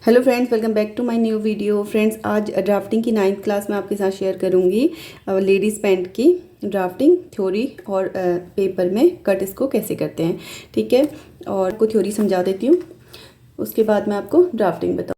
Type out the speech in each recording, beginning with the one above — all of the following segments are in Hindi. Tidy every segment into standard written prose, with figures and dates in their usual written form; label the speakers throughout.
Speaker 1: Hello friends, welcome back to my new video. Friends, आज ड्राफ्टिंग की 9th क्लास में आपके साथ शेयर करूंगी लेडीज़ पैंट की ड्राफ्टिंग थ्योरी और पेपर में कट इसको कैसे करते हैं। ठीक है, और आपको थ्योरी समझा देती हूँ, उसके बाद मैं आपको ड्राफ्टिंग बताऊँ।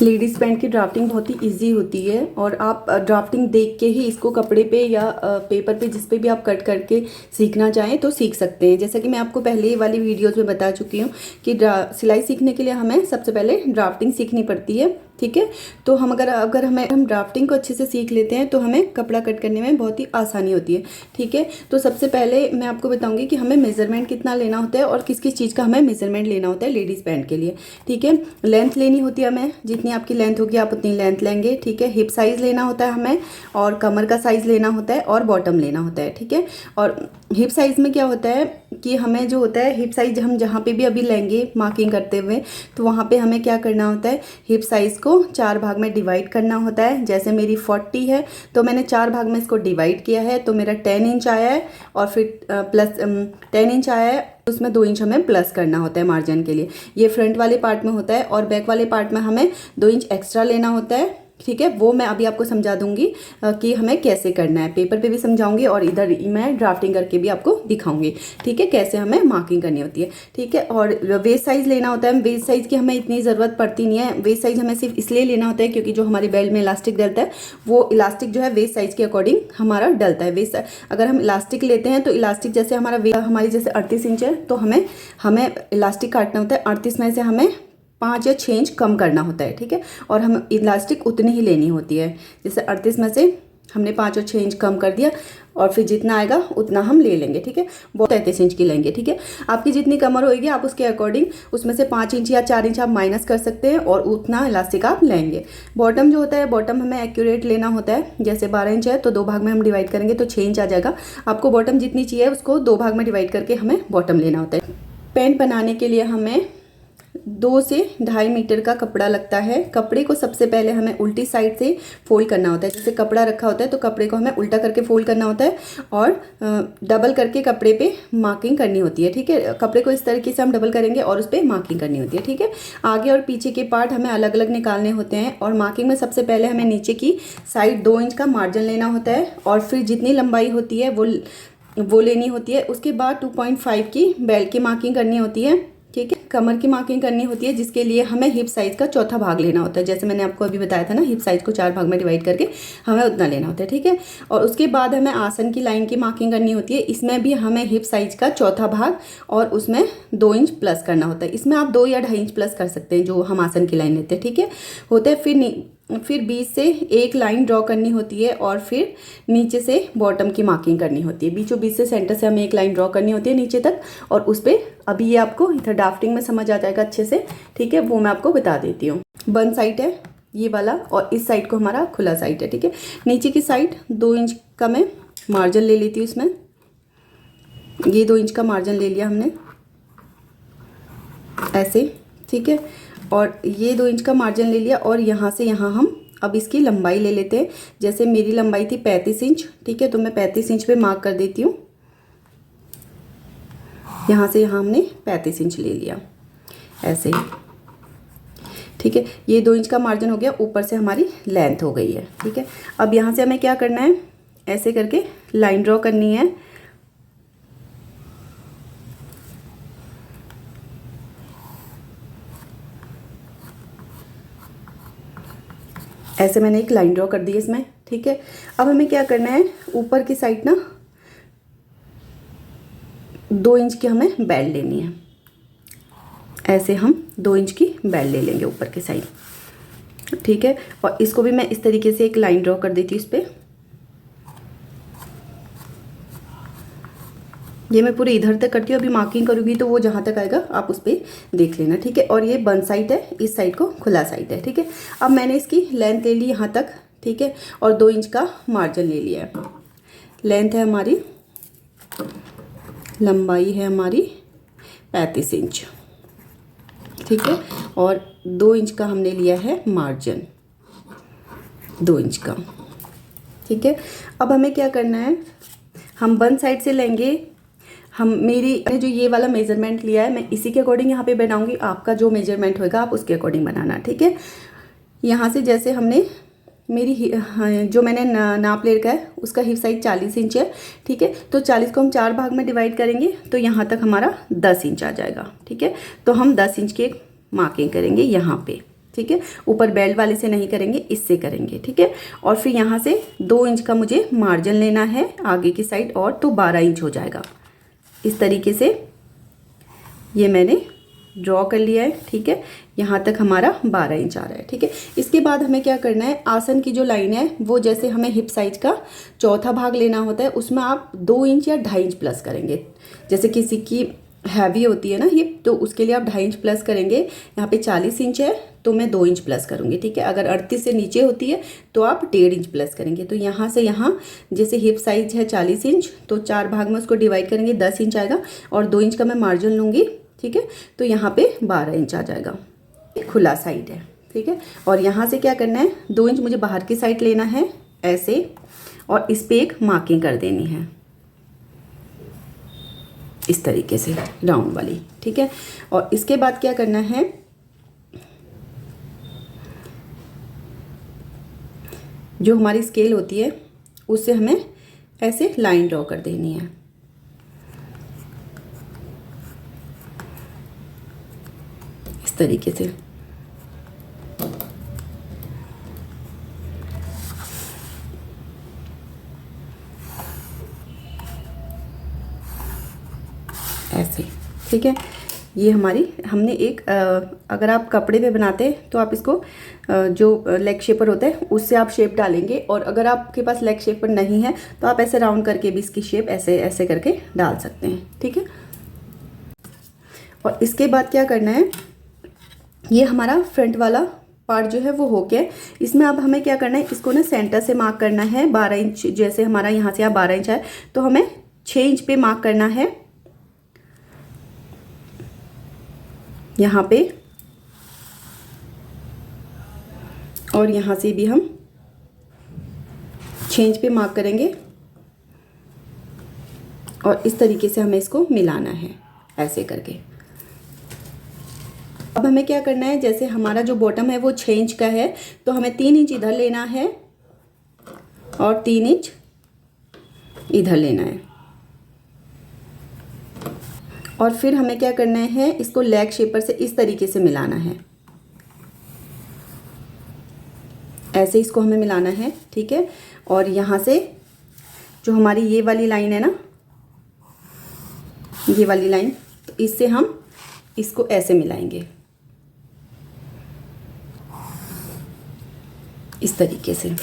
Speaker 1: लेडीज़ पैंट की ड्राफ्टिंग बहुत ही इजी होती है और आप ड्राफ्टिंग देख के ही इसको कपड़े पे या पेपर पे जिस पे भी आप कट करके सीखना चाहें तो सीख सकते हैं। जैसा कि मैं आपको पहले वाली वीडियोस में बता चुकी हूँ कि सिलाई सीखने के लिए हमें सबसे पहले ड्राफ्टिंग सीखनी पड़ती है। ठीक है, तो हम अगर हम ड्राफ्टिंग को अच्छे से सीख लेते हैं तो हमें कपड़ा कट करने में बहुत ही आसानी होती है। ठीक है, तो सबसे पहले मैं आपको बताऊंगी कि हमें मेज़रमेंट कितना लेना होता है और किस किस चीज़ का हमें मेज़रमेंट लेना होता है लेडीज़ पैंट के लिए। ठीक है, लेंथ लेनी होती है हमें, जितनी आपकी लेंथ होगी आप उतनी लेंथ लेंगे। ठीक है, हिप साइज़ लेना होता है हमें, और कमर का साइज़ लेना होता है, और बॉटम लेना होता है। ठीक है, और हिप साइज़ में क्या होता है कि हमें जो होता है हिप साइज़ हम जहाँ पे भी अभी लेंगे मार्किंग करते हुए, तो वहाँ पे हमें क्या करना होता है, हिप साइज़ को 4 भाग में डिवाइड करना होता है। जैसे मेरी 40 है तो मैंने 4 भाग में इसको डिवाइड किया है, तो मेरा 10 इंच आया है, और फिर प्लस 10 इंच आया है, उसमें 2 इंच हमें प्लस करना होता है मार्जिन के लिए। ये फ्रंट वाले पार्ट में होता है, और बैक वाले पार्ट में हमें 2 इंच एक्स्ट्रा लेना होता है। ठीक है, वो मैं अभी आपको समझा दूंगी कि हमें कैसे करना है, पेपर पे भी समझाऊंगी और इधर मैं ड्राफ्टिंग करके भी आपको दिखाऊंगी। ठीक है, कैसे हमें मार्किंग करनी होती है। ठीक है, और वेस्ट साइज़ लेना होता है। वेस्ट साइज़ की हमें इतनी ज़रूरत पड़ती नहीं है, वेस्ट साइज़ हमें सिर्फ इसलिए लेना होता है क्योंकि जो हमारी बेल्ट में इलास्टिक डलता है वो इलास्टिक जो है वेस्ट साइज़ के अकॉर्डिंग हमारा डलता है। वेस्ट अगर हम इलास्टिक लेते हैं तो इलास्टिक जैसे हमारी जैसे 38 इंच है, तो हमें इलास्टिक काटना होता है 38 में से हमें 5 या 6 इंच कम करना होता है। ठीक है, और हम इलास्टिक उतनी ही लेनी होती है, जैसे 38 में से हमने 5 और 6 इंच कम कर दिया, और फिर जितना आएगा उतना हम ले लेंगे। ठीक है, वो 33 इंच की लेंगे। ठीक है, आपकी जितनी कमर होगी आप उसके अकॉर्डिंग उसमें से 5 इंच या 4 इंच आप माइनस कर सकते हैं, और उतना इलास्टिक आप लेंगे। बॉटम जो होता है, बॉटम हमें एक्यूरेट लेना होता है। जैसे 12 इंच है तो 2 भाग में हम डिवाइड करेंगे तो 6 इंच आ जाएगा। आपको बॉटम जितनी चाहिए उसको 2 भाग में डिवाइड करके हमें बॉटम लेना होता है। पैंट बनाने के लिए हमें 2 से 2.5 मीटर का कपड़ा लगता है। कपड़े को सबसे पहले हमें उल्टी साइड से फोल्ड करना होता है। जैसे कपड़ा रखा होता है तो कपड़े को हमें उल्टा करके फोल्ड करना होता है, और डबल करके कपड़े पे मार्किंग करनी होती है। ठीक है, कपड़े को इस तरीके से हम डबल करेंगे और उस पर मार्किंग करनी होती है। ठीक है, आगे और पीछे के पार्ट हमें अलग अलग निकालने होते हैं, और मार्किंग में सबसे पहले हमें नीचे की साइड 2 इंच का मार्जिन लेना होता है, और फिर जितनी लंबाई होती है वो लेनी होती है। उसके बाद 2.5 की बेल्ट की मार्किंग करनी होती है। ठीक है, कमर की मार्किंग करनी होती है, जिसके लिए हमें हिप साइज़ का चौथा भाग लेना होता है। जैसे मैंने आपको अभी बताया था ना, हिप साइज़ को 4 भाग में डिवाइड करके हमें उतना लेना होता है। ठीक है, और उसके बाद हमें आसन की लाइन की मार्किंग करनी होती है। इसमें भी हमें हिप साइज़ का चौथा भाग और उसमें 2 इंच प्लस करना होता है। इसमें आप 2 या 2.5 इंच प्लस कर सकते हैं जो हम आसन की लाइन लेते हैं। ठीक है, होता है। फिर बीच से एक लाइन ड्रॉ करनी होती है, और फिर नीचे से बॉटम की मार्किंग करनी होती है। बीचों बीच से सेंटर से हमें एक लाइन ड्रॉ करनी होती है नीचे तक, और उस पर अभी ये आपको इधर ड्राफ्टिंग में समझ आ जाएगा अच्छे से। ठीक है, वो मैं आपको बता देती हूँ। बंद साइड है ये वाला, और इस साइड को हमारा खुला साइड है। ठीक है, नीचे की साइड 2 इंच का मैं मार्जिन ले लेती हूँ। इसमें ये 2 इंच का मार्जिन ले लिया हमने ऐसे। ठीक है, और ये 2 इंच का मार्जिन ले लिया, और यहाँ से यहाँ हम अब इसकी लंबाई ले लेते हैं। जैसे मेरी लंबाई थी 35 इंच। ठीक है, तो मैं 35 इंच पे मार्क कर देती हूँ। यहाँ से यहाँ हमने 35 इंच ले लिया ऐसे। ठीक है, ये 2 इंच का मार्जिन हो गया, ऊपर से हमारी लेंथ हो गई है। ठीक है, अब यहाँ से हमें क्या करना है, ऐसे करके लाइन ड्रॉ करनी है। ऐसे मैंने एक लाइन ड्रॉ कर दी इसमें। ठीक है, अब हमें क्या करना है, ऊपर की साइड ना 2 इंच की हमें बेल्ट लेनी है। ऐसे हम 2 इंच की बेल्ट ले लेंगे ऊपर की साइड। ठीक है, और इसको भी मैं इस तरीके से एक लाइन ड्रॉ कर देती हूँ इस पर। ये मैं पूरे इधर तक करती हूँ, अभी मार्किंग करूँगी तो वो जहाँ तक आएगा आप उस पर देख लेना। ठीक है, और ये बंद साइड है, इस साइड को खुला साइड है। ठीक है, अब मैंने इसकी लेंथ ले ली यहाँ तक। ठीक है, और 2 इंच का मार्जिन ले लिया है। लेंथ है हमारी, लंबाई है हमारी 35 इंच। ठीक है, और 2 इंच का हमने लिया है मार्जिन, 2 इंच का। ठीक है, अब हमें क्या करना है, हम बंद साइड से लेंगे, मैंने जो ये वाला मेजरमेंट लिया है मैं इसी के अकॉर्डिंग यहाँ पे बनाऊंगी। आपका जो मेजरमेंट होगा आप उसके अकॉर्डिंग बनाना, ठीक है। यहाँ से जैसे हमने जो मैंने नाप ले रखा है उसका हिप साइज 40 इंच है, ठीक है। तो 40 को हम 4 भाग में डिवाइड करेंगे तो यहाँ तक हमारा 10 इंच आ जाएगा, ठीक है। तो हम 10 इंच की एक मार्किंग करेंगे यहाँ पे, ठीक है। ऊपर बेल्ट वाले से नहीं करेंगे, इससे करेंगे, ठीक है। और फिर यहाँ से 2 इंच का मुझे मार्जिन लेना है आगे की साइड, और तो 12 इंच हो जाएगा। इस तरीके से ये मैंने ड्रॉ कर लिया है, ठीक है। यहाँ तक हमारा 12 इंच आ रहा है, ठीक है। इसके बाद हमें क्या करना है, आसन की जो लाइन है वो जैसे हमें हिप साइज का चौथा भाग लेना होता है उसमें आप 2 इंच या 2.5 इंच प्लस करेंगे। जैसे किसी की हैवी होती है ना हिप, तो उसके लिए आप 2.5 इंच प्लस करेंगे। यहाँ पे 40 इंच है तो मैं 2 इंच प्लस करूँगी, ठीक है। अगर 38 से नीचे होती है तो आप 1.5 इंच प्लस करेंगे। तो यहाँ से यहाँ जैसे हिप साइज है 40 इंच तो 4 भाग में उसको डिवाइड करेंगे, 10 इंच आएगा, और 2 इंच का मैं मार्जिन लूँगी, ठीक है। तो यहाँ पे 12 इंच आ जाएगा, खुला साइड है, ठीक है। और यहाँ से क्या करना है, 2 इंच मुझे बाहर की साइड लेना है ऐसे, और इस पर एक मार्किंग कर देनी है इस तरीके से राउंड वाली, ठीक है। और इसके बाद क्या करना है, जो हमारी स्केल होती है उससे हमें ऐसे लाइन ड्रॉ कर देनी है इस तरीके से। ऐसे, ठीक है। ये हमने एक अगर आप कपड़े पे बनाते हैं तो आप इसको जो लेग शेपर होता है उससे आप शेप डालेंगे, और अगर आपके पास लेग शेपर नहीं है तो आप ऐसे राउंड करके भी इसकी शेप ऐसे ऐसे करके डाल सकते हैं, ठीक है। और इसके बाद क्या करना है, ये हमारा फ्रंट वाला पार्ट जो है वो हो गया। इसमें अब हमें क्या करना है, इसको ना सेंटर से मार्क करना है 12 इंच। जैसे हमारा यहाँ से 12 इंच है तो हमें 6 इंच पे मार्क करना है यहाँ पे, और यहाँ से भी हम 6 इंच पे मार्क करेंगे, और इस तरीके से हमें इसको मिलाना है ऐसे करके। अब हमें क्या करना है, जैसे हमारा जो बॉटम है वो 6 इंच का है तो हमें 3 इंच इधर लेना है और 3 इंच इधर लेना है। और फिर हमें क्या करना है, इसको लेग शेपर से इस तरीके से मिलाना है, ऐसे इसको हमें मिलाना है, ठीक है। और यहाँ से जो हमारी ये वाली लाइन है ना, ये वाली लाइन, तो इससे हम इसको ऐसे मिलाएंगे इस तरीके से,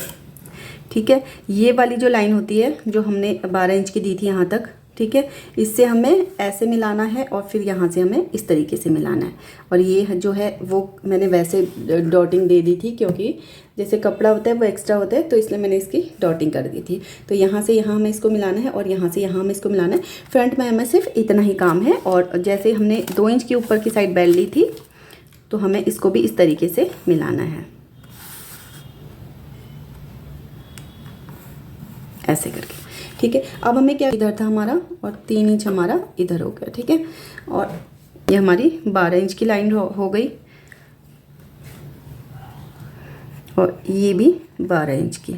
Speaker 1: ठीक है। ये वाली जो लाइन होती है जो हमने 12 इंच की दी थी यहाँ तक, ठीक है, इससे हमें ऐसे मिलाना है और फिर यहाँ से हमें इस तरीके से मिलाना है। और ये जो है वो मैंने वैसे डॉटिंग दे दी थी क्योंकि जैसे कपड़ा होता है वो एक्स्ट्रा होता है, तो इसलिए मैंने इसकी डॉटिंग कर दी थी। तो यहाँ से यहाँ हमें इसको मिलाना है और यहाँ से यहाँ हमें इसको मिलाना है। फ्रंट में हमें सिर्फ इतना ही काम है। और जैसे हमने 2 इंच की ऊपर की साइड बेल्ट ली थी तो हमें इसको भी इस तरीके से मिलाना है ऐसे करके, ठीक है। अब हमें क्या, इधर था हमारा और 3 इंच हमारा इधर हो गया, ठीक है। और ये हमारी 12 इंच की लाइन हो गई और ये भी 12 इंच की,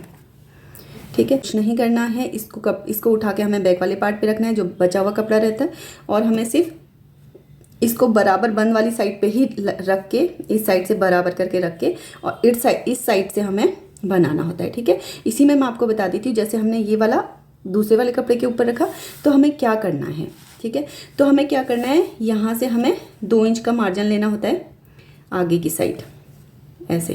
Speaker 1: ठीक है। कुछ नहीं करना है, इसको उठा के हमें बैक वाले पार्ट पे रखना है जो बचा हुआ कपड़ा रहता है, और हमें सिर्फ इसको बराबर बंद वाली साइड पे ही रख के, इस साइड से बराबर करके रख के, और इस साइड से हमें बनाना होता है, ठीक है। इसी में मैं आपको बता दी थी, जैसे हमने ये वाला दूसरे वाले कपड़े के ऊपर रखा तो हमें क्या करना है, ठीक है। तो हमें क्या करना है, यहाँ से हमें 2 इंच का मार्जिन लेना होता है आगे की साइड, ऐसे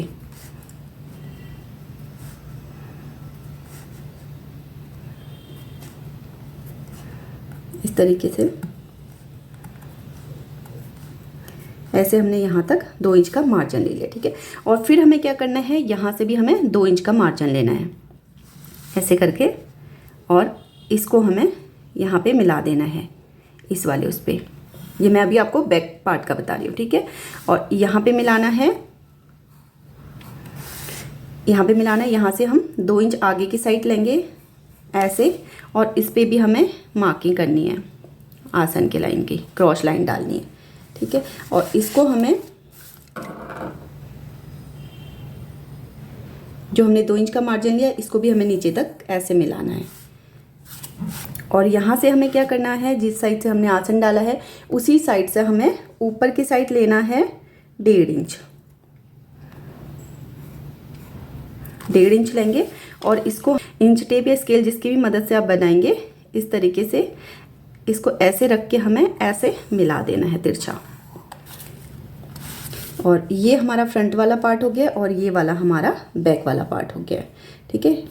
Speaker 1: इस तरीके से, ऐसे हमने यहाँ तक 2 इंच का मार्जिन ले लिया, ठीक है। और फिर हमें क्या करना है, यहाँ से भी हमें 2 इंच का मार्जिन लेना है ऐसे करके, और इसको हमें यहाँ पे मिला देना है इस वाले उस पे। ये मैं अभी आपको बैक पार्ट का बता रही हूँ, ठीक है। और यहाँ पे मिलाना है, यहाँ पे मिलाना है। यहाँ से हम 2 इंच आगे की साइड लेंगे ऐसे, और इस पे भी हमें मार्किंग करनी है आसन के लाइन की क्रॉस लाइन डालनी है, ठीक है। और इसको हमें जो हमने 2 इंच का मार्जिन लिया इसको भी हमें नीचे तक ऐसे मिलाना है। और यहाँ से हमें क्या करना है, जिस साइड से हमने आसन डाला है उसी साइड से हमें ऊपर की साइड लेना है 1.5 इंच, 1.5 इंच लेंगे। और इसको इंच टेप या स्केल जिसकी भी मदद से आप बनाएंगे इस तरीके से इसको ऐसे रख के हमें ऐसे मिला देना है तिरछा। और ये हमारा फ्रंट वाला पार्ट हो गया और ये वाला हमारा बैक वाला पार्ट हो गया, ठीक है।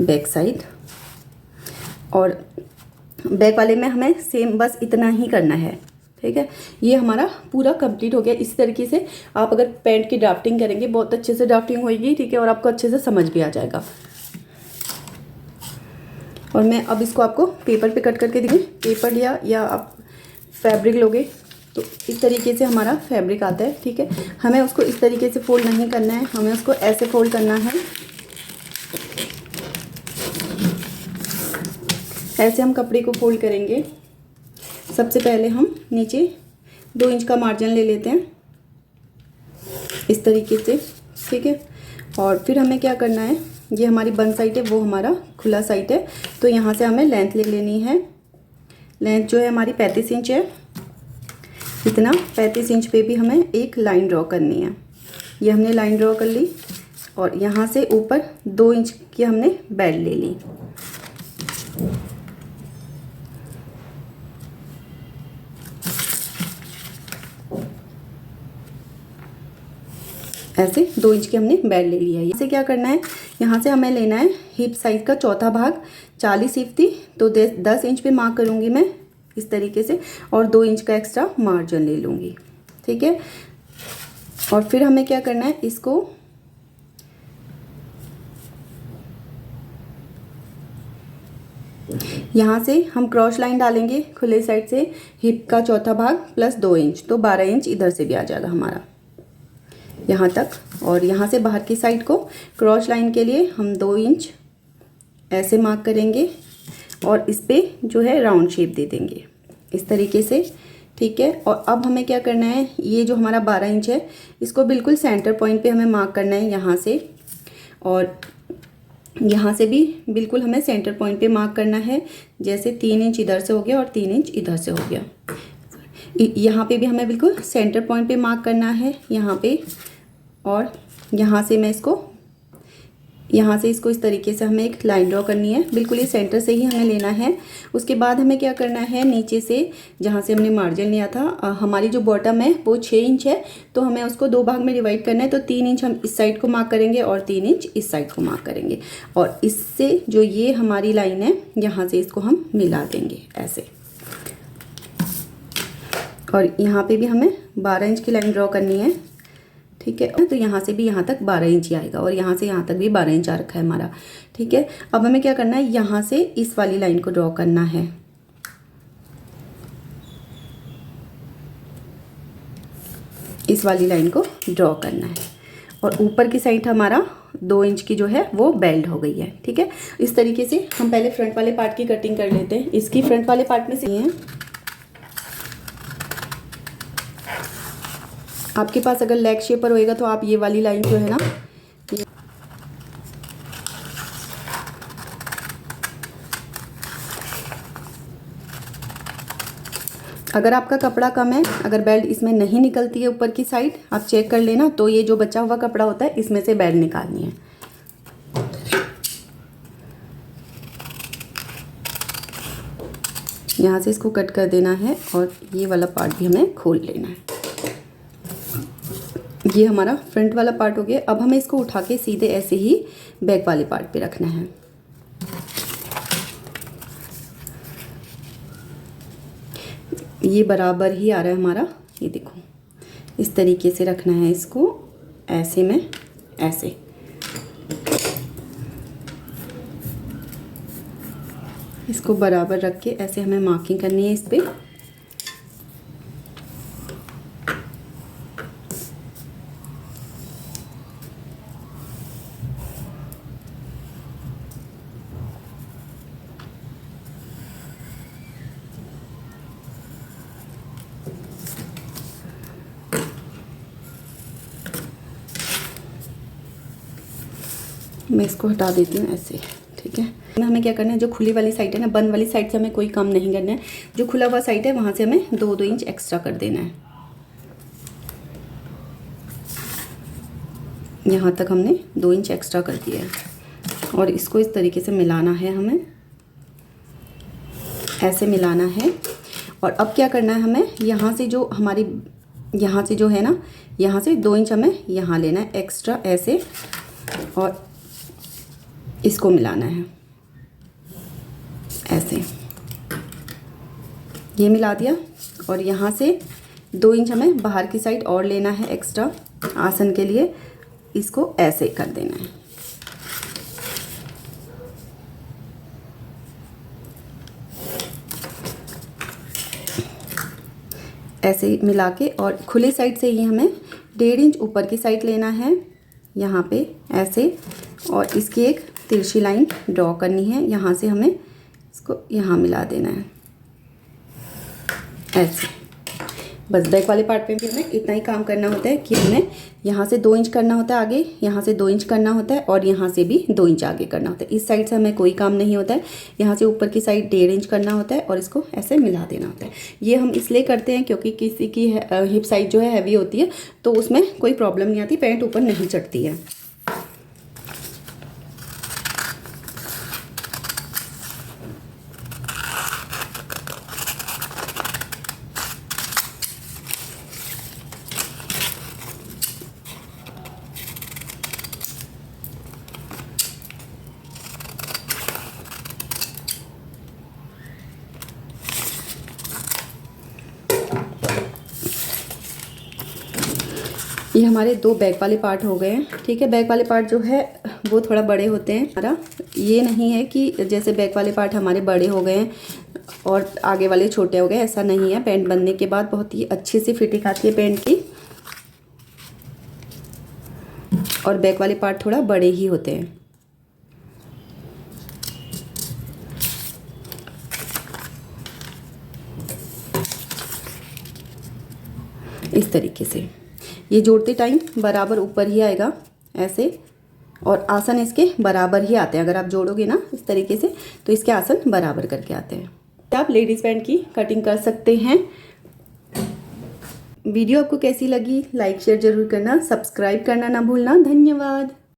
Speaker 1: बैक साइड और बैक वाले में हमें सेम बस इतना ही करना है, ठीक है। ये हमारा पूरा कंप्लीट हो गया। इस तरीके से आप अगर पैंट की ड्राफ्टिंग करेंगे बहुत अच्छे से ड्राफ्टिंग होगी, ठीक है, और आपको अच्छे से समझ भी आ जाएगा। और मैं अब इसको आपको पेपर पे कट करके दिखाऊं। पेपर लिया या आप फैब्रिक लोगे तो इस तरीके से हमारा फैब्रिक आता है, ठीक है। हमें उसको इस तरीके से फोल्ड नहीं करना है, हमें उसको ऐसे फोल्ड करना है। ऐसे हम कपड़े को फोल्ड करेंगे। सबसे पहले हम नीचे 2 इंच का मार्जिन ले लेते हैं इस तरीके से, ठीक है। और फिर हमें क्या करना है, ये हमारी बंद साइड है वो हमारा खुला साइड है, तो यहाँ से हमें लेंथ ले लेनी है। लेंथ जो है हमारी 35 इंच है। इतना 35 इंच पे भी हमें एक लाइन ड्रॉ करनी है। ये हमने लाइन ड्रॉ कर ली और यहाँ से ऊपर 2 इंच की हमने बेल्ट ले ली। ऐसे 2 इंच की हमने बेल्ट ले लिया है। इसे क्या करना है, यहाँ से हमें लेना है हिप साइज का चौथा भाग। 40 हिप थी तो 10 इंच पे मार्क करूँगी मैं इस तरीके से, और 2 इंच का एक्स्ट्रा मार्जिन ले लूँगी, ठीक है। और फिर हमें क्या करना है, इसको यहाँ से हम क्रॉस लाइन डालेंगे खुले साइड से, हिप का चौथा भाग प्लस 2 इंच, तो 12 इंच इधर से भी आ जाएगा हमारा यहाँ तक। और यहाँ से बाहर की साइड को क्रॉस लाइन के लिए हम 2 इंच ऐसे मार्क करेंगे और इस पे जो है राउंड शेप दे देंगे इस तरीके से, ठीक है। और अब हमें क्या करना है, ये जो हमारा 12 इंच है इसको बिल्कुल सेंटर पॉइंट पे हमें मार्क करना है यहाँ से, और यहाँ से भी बिल्कुल हमें सेंटर पॉइंट पे मार्क करना है। जैसे 3 इंच इधर से हो गया और 3 इंच इधर से हो गया। यहाँ पे भी हमें बिल्कुल सेंटर पॉइंट पे मार्क करना है यहाँ पे, और यहाँ से मैं इसको इस तरीके से हमें एक लाइन ड्रॉ करनी है। बिल्कुल ये सेंटर से ही हमें लेना है। उसके बाद हमें क्या करना है, नीचे से जहाँ से हमने मार्जिन लिया था, हमारी जो बॉटम है वो 6 इंच है, तो हमें उसको 2 भाग में डिवाइड करना है। तो 3 इंच हम इस साइड को मार्क करेंगे और 3 इंच इस साइड को मार्क करेंगे, और इससे जो ये हमारी लाइन है यहाँ से इसको हम मिला देंगे ऐसे। और यहाँ पे भी हमें 12 इंच की लाइन ड्रॉ करनी है, ठीक है। तो यहाँ से भी यहाँ तक 12 इंच ही आएगा और यहाँ से यहाँ तक भी 12 इंच आ रखा है हमारा, ठीक है। अब हमें क्या करना है, यहाँ से इस वाली लाइन को ड्रॉ करना है। इस वाली लाइन को ड्रॉ करना है, और ऊपर की साइड हमारा 2 इंच की जो है वो बेल्ट हो गई है, ठीक है। इस तरीके से हम पहले फ्रंट वाले पार्ट की कटिंग कर लेते हैं। इसकी फ्रंट वाले पार्ट में से है, आपके पास अगर लेग शेपर होएगा तो आप ये वाली लाइन जो है ना, अगर आपका कपड़ा कम है, अगर बेल्ट इसमें नहीं निकलती है ऊपर की साइड, आप चेक कर लेना। तो ये जो बचा हुआ कपड़ा होता है इसमें से बेल्ट निकालनी है। यहाँ से इसको कट कर देना है और ये वाला पार्ट भी हमें खोल लेना है। ये हमारा फ्रंट वाला पार्ट हो गया। अब हमें इसको उठा के सीधे ऐसे ही बैक वाले पार्ट पे रखना है। ये बराबर ही आ रहा है हमारा, ये देखो इस तरीके से रखना है इसको, ऐसे में ऐसे। इसको बराबर रख के ऐसे हमें मार्किंग करनी है इस पे। मैं इसको हटा देती हूँ ऐसे, ठीक है। हमें क्या करना है, जो खुली वाली साइड है ना, बंद वाली साइड से हमें कोई काम नहीं करना है। जो खुला हुआ साइड है वहाँ से हमें 2-2 इंच एक्स्ट्रा कर देना है। यहाँ तक हमने 2 इंच एक्स्ट्रा कर दिया है और इसको इस तरीके से मिलाना है, हमें ऐसे मिलाना है। और अब क्या करना है, हमें यहाँ से जो हमारी यहाँ से जो है ना, यहाँ से 2 इंच हमें यहाँ लेना है एक्स्ट्रा ऐसे, और इसको मिलाना है ऐसे। ये मिला दिया और यहाँ से 2 इंच हमें बाहर की साइड और लेना है एक्स्ट्रा आसन के लिए, इसको ऐसे कर देना है। ऐसे मिला के, और खुली साइड से ही हमें 1.5 इंच ऊपर की साइड लेना है यहाँ पे ऐसे, और इसकी एक तिरछी लाइन ड्रॉ करनी है। यहाँ से हमें इसको यहाँ मिला देना है ऐसे। बस बैक वाले पार्ट पे भी हमें इतना ही काम करना होता है कि हमें यहाँ से 2 इंच करना होता है आगे, यहाँ से 2 इंच करना होता है, और यहाँ से भी 2 इंच आगे करना होता है। इस साइड से हमें कोई काम नहीं होता है। यहाँ से ऊपर की साइड 1.5 इंच करना होता है और इसको ऐसे मिला देना होता है। ये हम इसलिए करते हैं क्योंकि किसी की हिप साइड जो है हैवी होती है, तो उसमें कोई प्रॉब्लम नहीं आती, पैंट ऊपर नहीं चढ़ती है। ये हमारे 2 बैक वाले पार्ट हो गए हैं, ठीक है। बैक वाले पार्ट जो है वो थोड़ा बड़े होते हैं। हमारा ये नहीं है कि जैसे बैक वाले पार्ट हमारे बड़े हो गए हैं और आगे वाले छोटे हो गए, ऐसा नहीं है। पैंट बनने के बाद बहुत ही अच्छी सी फिटिंग आती है पैंट की, और बैक वाले पार्ट थोड़ा बड़े ही होते हैं। इस तरीके से ये जोड़ते टाइम बराबर ऊपर ही आएगा ऐसे, और आसन इसके बराबर ही आते हैं। अगर आप जोड़ोगे ना इस तरीके से, तो इसके आसन बराबर करके आते हैं। आप लेडीज़ पैंट की कटिंग कर सकते हैं। वीडियो आपको कैसी लगी, लाइक शेयर ज़रूर करना, सब्सक्राइब करना ना भूलना। धन्यवाद।